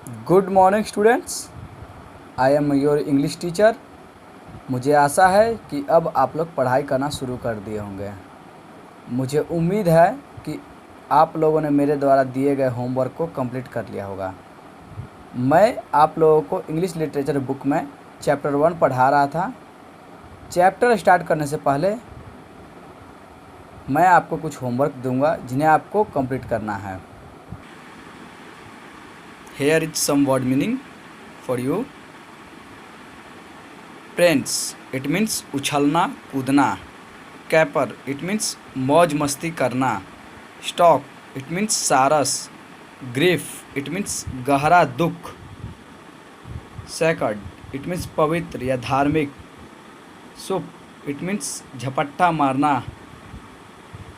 Good morning students, I am your English teacher. मुझे आशा है कि अब आप लोग पढ़ाई करना शुरू कर दिए होंगे। मुझे उम्मीद है कि आप लोगों ने मेरे द्वारा दिए गए होमवर्क को कंप्लीट कर लिया होगा। मैं आप लोगों को इंग्लिश लिटरेचर बुक में चैप्टर 1 पढ़ा रहा था। चैप्टर स्टार्ट करने से पहले मैं आपको कुछ होमवर्क दूंगा जिन्हें आपको कंप्लीट करना है। Here is some word meaning for you. Prance, it means उछलना कूदना। Caper, it means मौज मस्ती करना। Stock, it means सारस। Grief, it means गहरा दुख। Sacred, it means पवित्र या धार्मिक। Soup, it means झपट्टा मारना।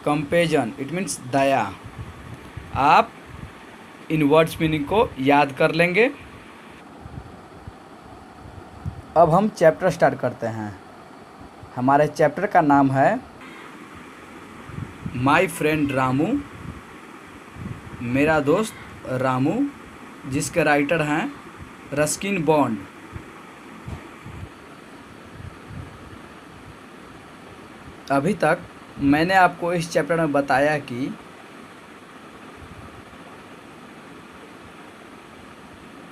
Compassion, it means दया। आप इन वर्ड्स मीनिंग को याद कर लेंगे। अब हम चैप्टर स्टार्ट करते हैं। हमारे चैप्टर का नाम है माय फ्रेंड रामू, मेरा दोस्त रामू, जिसके राइटर हैं रस्किन बॉन्ड। अभी तक मैंने आपको इस चैप्टर में बताया कि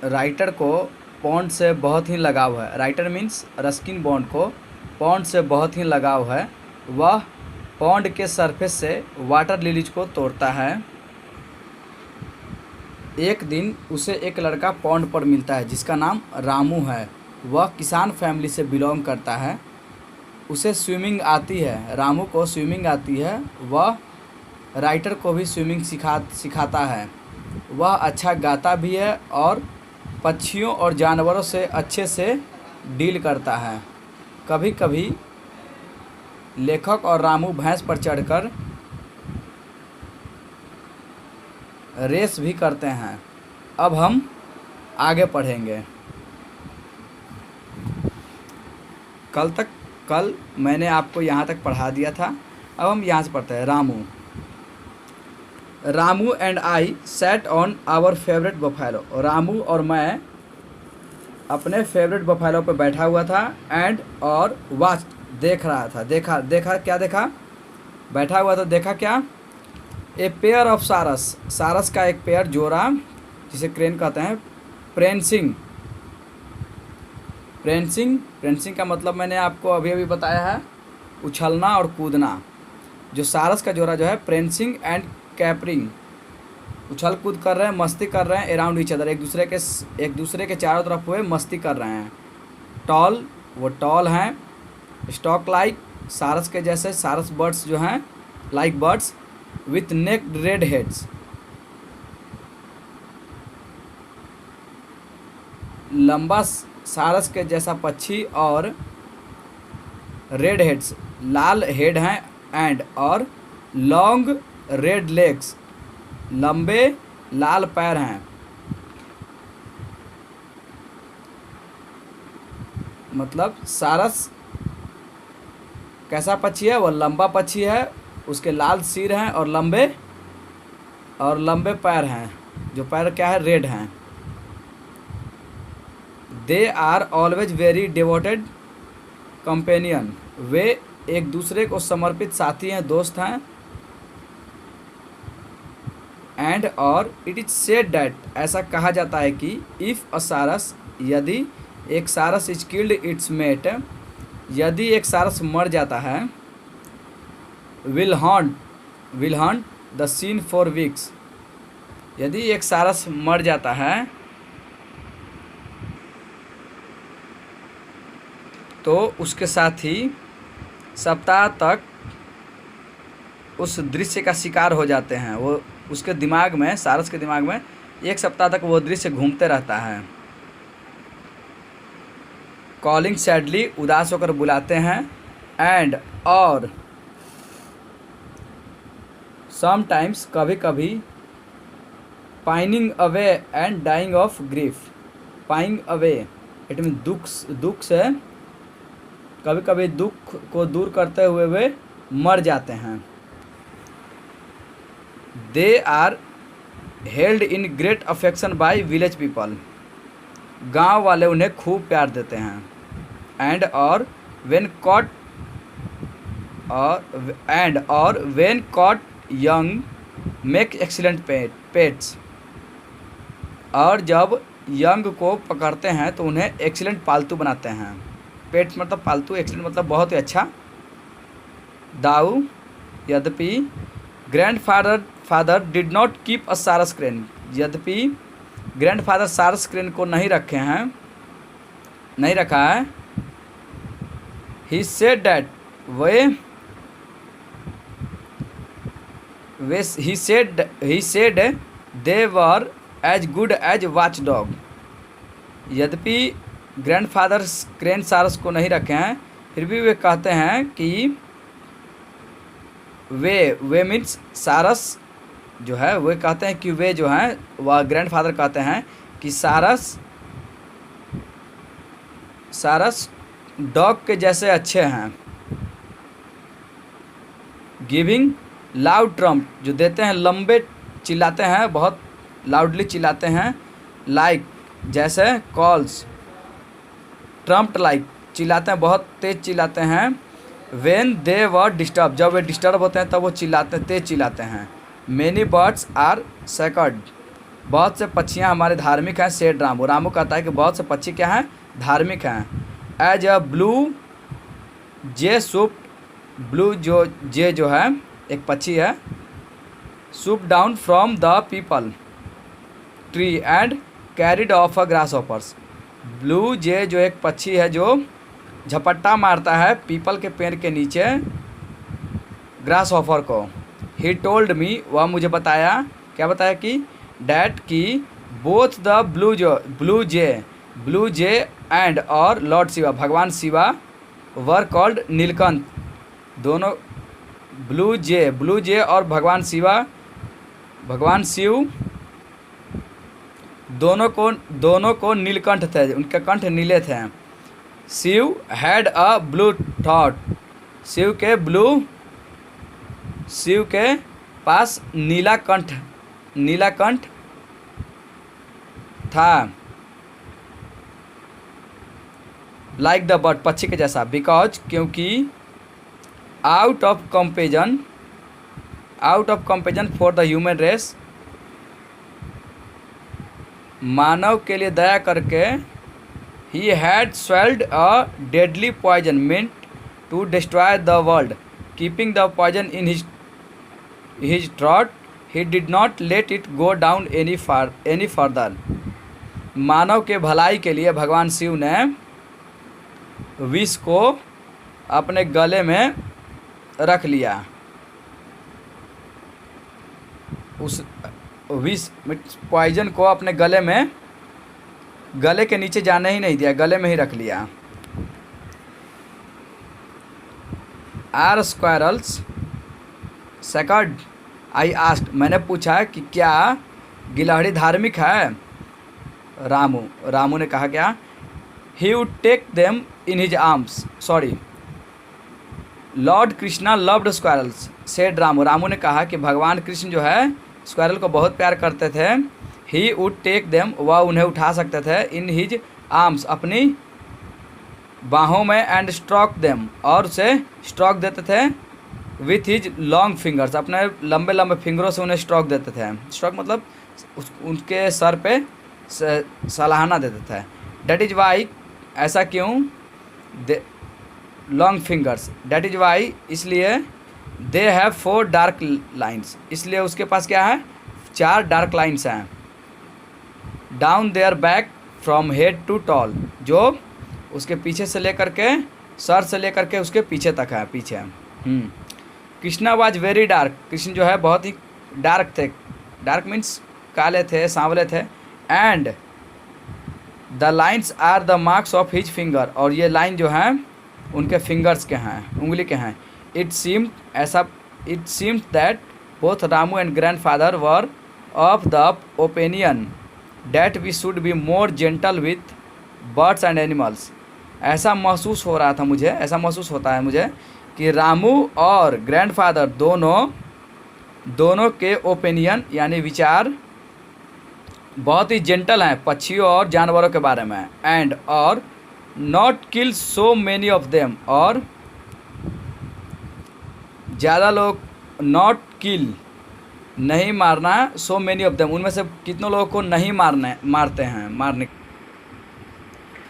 राइटर को पॉन्ड से बहुत ही लगाव है। राइटर मीन्स रस्किन बॉन्ड को पॉन्ड से बहुत ही लगाव है। वह पॉन्ड के सरफेस से वाटर लिलीज को तोड़ता है। एक दिन उसे एक लड़का पॉन्ड पर मिलता है जिसका नाम रामू है। वह किसान फैमिली से बिलोंग करता है। उसे स्विमिंग आती है। रामू को स्विमिंग आती है। वह राइटर को भी स्विमिंग सिखाता है। वह अच्छा गाता भी है और पक्षियों और जानवरों से अच्छे से डील करता है। कभी कभी लेखक और रामू भैंस पर चढ़कर रेस भी करते हैं। अब हम आगे पढ़ेंगे। कल मैंने आपको यहाँ तक पढ़ा दिया था। अब हम यहाँ से पढ़ते हैं। Ramu and I sat on our favourite buffalo. Ramu और मैं अपने फेवरेट बफेलो पर बैठा हुआ था। एंड और वाच देख रहा था। देखा क्या देखा? बैठा हुआ था, देखा क्या? ए पेयर ऑफ सारस का एक पेयर जोड़ा, जिसे क्रेन कहते हैं। प्रेंसिंग का मतलब मैंने आपको अभी बताया है, उछलना और कूदना। जो सारस का जोड़ा जो है प्रेंसिंग एंड कैपरिंग, उछल कूद कर रहे हैं, मस्ती कर रहे हैं। अराउंड ईच अदर, एक दूसरे के चारों तरफ हुए मस्ती कर रहे हैं। टॉल, वो टॉल हैं। स्टॉक लाइक, सारस के जैसे, सारस बर्ड्स जो हैं like birds with neck red heads. लंबा सारस के जैसा पक्षी और रेड हेड्स, लाल हेड हैं। एंड और लॉन्ग रेड लेग्स, लंबे लाल पैर हैं। मतलब सारस कैसा पक्षी है? वह लंबा पक्षी है, उसके लाल सिर हैं और लंबे पैर हैं। जो पैर क्या है? रेड हैं। They are always very devoted companion, वे एक दूसरे को समर्पित साथी हैं, दोस्त हैं। एंड और इट इज सेड डैट, ऐसा कहा जाता है कि इफ़ अ सारस, यदि एक सारस इज किल्ड इट्स मेट, यदि एक सारस मर जाता है, will haunt the scene for weeks, यदि एक सारस मर जाता है तो उसके साथी सप्ताह तक उस दृश्य का शिकार हो जाते हैं। वो उसके दिमाग में, सारस के दिमाग में एक सप्ताह तक वो दृश्य घूमते रहता है। कॉलिंग सैडली, उदास होकर बुलाते हैं। एंड और समटाइम्स, कभी कभी। Pining away and dying of grief. Pining away it mean दुख से, कभी कभी दुख को दूर करते हुए वे मर जाते हैं। They are held in great affection by village people, गांव वाले उन्हें खूब प्यार देते हैं। एंड और व्हेन कॉट और when caught young make excellent pets, और जब यंग को पकड़ते हैं तो उन्हें एक्सीलेंट पालतू बनाते हैं। पेट्स मतलब पालतू, एक्सीलेंट मतलब बहुत ही अच्छा। दाऊ यद्यपि grandfather did not keep a सारस क्रेन, यद्यपि ग्रैंडफादर सारस क्रेन को नहीं रखा है। He said that he said they were as good as watch dog, यद्यपि ग्रैंडफादर क्रेन सारस को नहीं रखे हैं, फिर भी वे कहते हैं कि वे मीन्स सारस जो है, वे कहते हैं कि वे जो हैं, वह ग्रैंडफादर कहते हैं कि सारस डॉग के जैसे अच्छे हैं। गिविंग लाउड ट्रम्प, जो देते हैं लंबे चिल्लाते हैं, बहुत लाउडली चिल्लाते हैं। लाइक जैसे कॉल्स, ट्रम्प्ट लाइक चिल्लाते हैं, बहुत तेज़ चिल्लाते हैं। व्हेन दे वर डिस्टर्ब, जब वे डिस्टर्ब होते हैं तब वो तेज़ चिल्लाते हैं। मैनी बर्ड्स आर सेकर्ड, बहुत से पक्षियाँ हमारे धार्मिक हैं। सेड रामू कहता है कि बहुत से पक्षी क्या हैं, धार्मिक हैं। As a blue jay swoop, blue जो है एक पक्षी है, swoop down from the peepal tree and carried off a grasshopper, blue jay जो एक पक्षी है जो झपट्टा मारता है पीपल के पेड़ के नीचे ग्रास ऑफर को। ही टोल्ड मी, वह मुझे बताया, क्या बताया कि डैट की both the blue J and और लॉर्ड शिवा, भगवान शिवा वर कॉल्ड नीलकंठ, दोनों ब्लू जे और भगवान शिव दोनों को नीलकंठ थे, उनके कंठ नीले थे। शिव हैड अ ब्लू थॉट, शिव के पास नीला कंठ था। लाइक द बर्ड, पक्षी के जैसा। बिकॉज, क्योंकि out of compassion for the human race, मानव के लिए दया करके, he had swallowed a deadly poison meant to destroy the world, keeping the poison in his throat, he did not let it go down any further. मानव के भलाई के लिए भगवान शिव ने विष को अपने गले में रख लिया, उस विष पॉइजन को अपने गले के नीचे जाने ही नहीं दिया, गले में ही रख लिया। Are squirrels sacred, I asked, मैंने पूछा कि क्या गिलहरी धार्मिक है। रामू ने कहा क्या, he would take them in his arms, sorry, lord Krishna loved squirrels said Ramu ने कहा कि भगवान कृष्ण जो है स्क्वायरल को बहुत प्यार करते थे। ही वुड टेक देम, वह उन्हें उठा सकते थे, इन हिज आर्म्स, अपनी बाहों में, एंड स्ट्रोक देम, और उसे स्ट्रोक देते थे, विथ हिज लॉन्ग फिंगर्स, अपने लंबे लंबे फिंगरों से उन्हें स्ट्रोक देते थे। स्ट्रोक मतलब उनके सर पे सलाहना देते थे। डेट इज वाई, ऐसा क्यों, long fingers, that is why, इसलिए, दे हैव 4 डार्क लाइन्स, इसलिए उसके पास क्या है, 4 डार्क लाइन्स हैं। Down their back from head to tail, जो उसके पीछे से लेकर के, सर से लेकर के उसके पीछे तक है, पीछे। Krishna was very dark, Krishna जो है बहुत ही डार्क थे, डार्क मीन्स काले थे, सांवले थे। And the lines are the marks of his finger, और ये लाइन जो हैं उनके फिंगर्स के हैं, उंगली के हैं। It seems that both Ramu and grandfather were of the opinion that we should be more gentle with birds and animals. ऐसा महसूस होता है मुझे कि रामू और ग्रैंडफादर दोनों के ओपिनियन यानी विचार बहुत ही जेंटल हैं पक्षियों और जानवरों के बारे में। एंड और not kill so many of them, और ज़्यादा लोग, नॉट किल नहीं मारना, सो मैनी ऑफ देम उनमें से कितनों लोगों को नहीं मारते हैं मारने।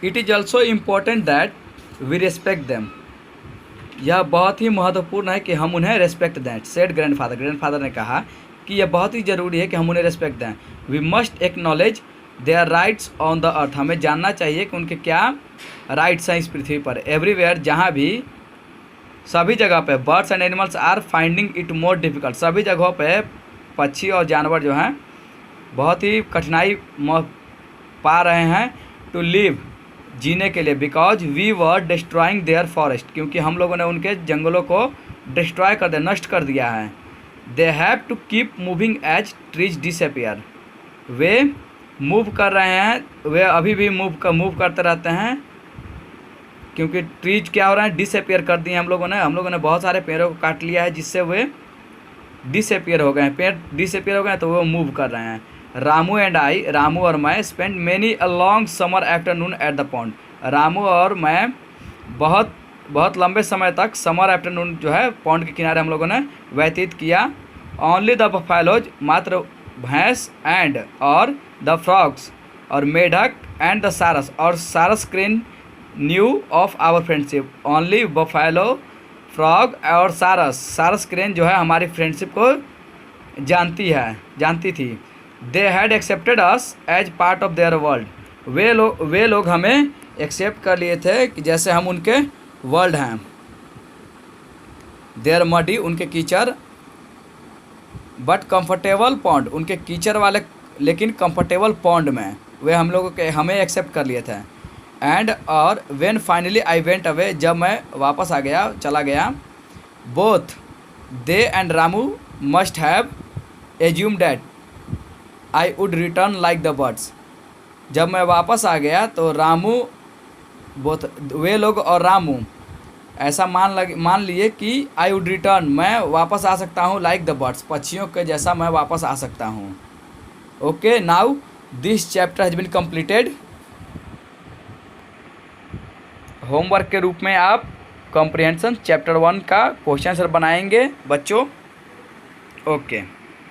It is also important that we respect them, यह बहुत ही महत्वपूर्ण है कि हम उन्हें रेस्पेक्ट दें। सेड ग्रैंडफादर ने कहा कि यह बहुत ही ज़रूरी है कि हम उन्हें रेस्पेक्ट दें। We must acknowledge their rights on the earth, हमें जानना चाहिए कि उनके क्या राइट्स हैं इस पृथ्वी पर। एवरीवेयर, जहाँ भी, सभी जगह पे birds and animals are finding it more difficult, सभी जगहों पे पक्षी और जानवर जो हैं बहुत ही कठिनाई पा रहे हैं टू लिव, जीने के लिए। Because we were destroying their forest, क्योंकि हम लोगों ने उनके जंगलों को डिस्ट्रॉय कर दिया, नष्ट कर दिया है। They have to keep moving as trees disappear, वे मूव कर रहे हैं, वे अभी भी मूव करते रहते हैं, क्योंकि ट्रीज क्या हो रहे हैं, डिसअपियर कर दिए हम लोगों ने बहुत सारे पेड़ों को काट लिया है, जिससे वे डिसअपियर हो गए हैं, पेड़ डिसअपियर हो गए हैं, तो वो मूव कर रहे हैं। रामू एंड आई, रामू और मैं, spend many a long summer afternoon at the pond, Ramu और मैं बहुत लंबे समय तक समर आफ्टरनून जो है पॉन्ड के किनारे हम लोगों ने व्यतीत किया। ओनली द बफेलोज, मात्र भैंस, एंड और द फ्रॉग्स, और मेढक, एंड द सारस, और saras crane knew of our friendship. Only buffalo, frog और सारस क्रेन जो है हमारी फ्रेंडशिप को जानती थी। They had accepted us as part of their world, वे लोग हमें एक्सेप्ट कर लिए थे कि जैसे हम उनके वर्ल्ड हैं। देयर मडी, उनके कीचड़, बट कंफर्टेबल पॉन्ड, उनके कीचड़ वाले लेकिन कंफर्टेबल पॉन्ड में वे हम लोगों के हमें एक्सेप्ट कर लिए थे। एंड और when finally I went away, जब मैं वापस चला गया, both they and Ramu must have assume that I would return like the birds, जब मैं वापस आ गया तो वे लोग और रामू ऐसा मान लिए कि आई वुड रिटर्न, मैं वापस आ सकता हूँ, लाइक द बर्ड्स, पक्षियों के जैसा मैं वापस आ सकता हूँ। Okay, now this chapter has been completed. Homework के रूप में आप कॉम्प्रिहेंशन चैप्टर 1 का क्वेश्चन आंसर बनाएंगे बच्चों। ओके।